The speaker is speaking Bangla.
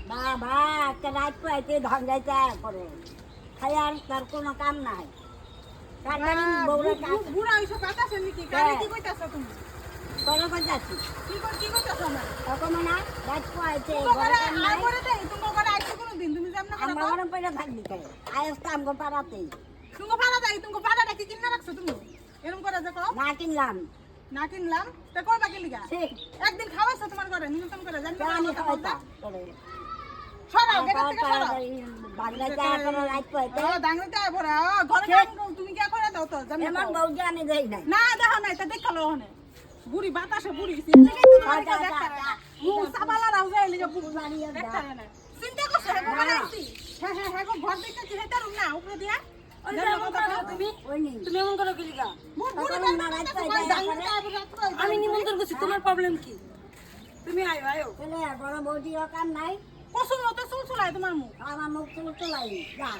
বাবা একটা রাত পাইতে ধঙ্গাইতে করে খাই আর তার কোনো কাম নাই কাটারিন বউরা কাজ বুড়া হইছো কাটাছেন নাকি কারে কি কইতাছো তুমি করে যাচ্ছি কি কইতাছো না তখন না রাত পাইতে করে দেই তুমি করে আইছো কোন দিন তুমি জানো না আমরা গরম পয়সা থাকবি কে আয়স কাম গো পারাতেই তুমি ভাড়া দেই তুমি ভাড়াটা কি কিনা রাখছো তুমি এরকম করে দেখো না কিনলাম না কিনলাম তা কই বাকি লিগা ঠিক একদিন খাওয়াইছো তোমার ঘরে নিমন্ত্রণ করে জানি না জানি খাওয়াইতা করে সরাও গেট থেকে সরাও বাংলাতে করে রাত পাইতে ও ডাঙ্গিতে আয় পড়া ঘরে কাম তুমি কি করে দাও তো জানি এমন বউকে আমি দেই নাই না দেখো না এটা দেখালো ওখানে বুড়ি বাতাসে বুড়ি চিন্তা সাবালা রাও যায় লিগা বুড়ি বাড়িয়ে দেখতা না চিন্তা করছ হ্যাঁ হ্যাঁ হ্যাঁ ঘর দেখতে কি হেতার না উপরে দিয়া তুমি তুমি এমন করো কি লিগা? আমি নিমন্ত্রণ করছি, তোমার প্রবলেম কি? তুমি আয়ো আয়ো। বড় বৌদির কাম নাই কসম মতো চুল চুলায় তোমার মুখ আমার মুখ চুল চলাই যা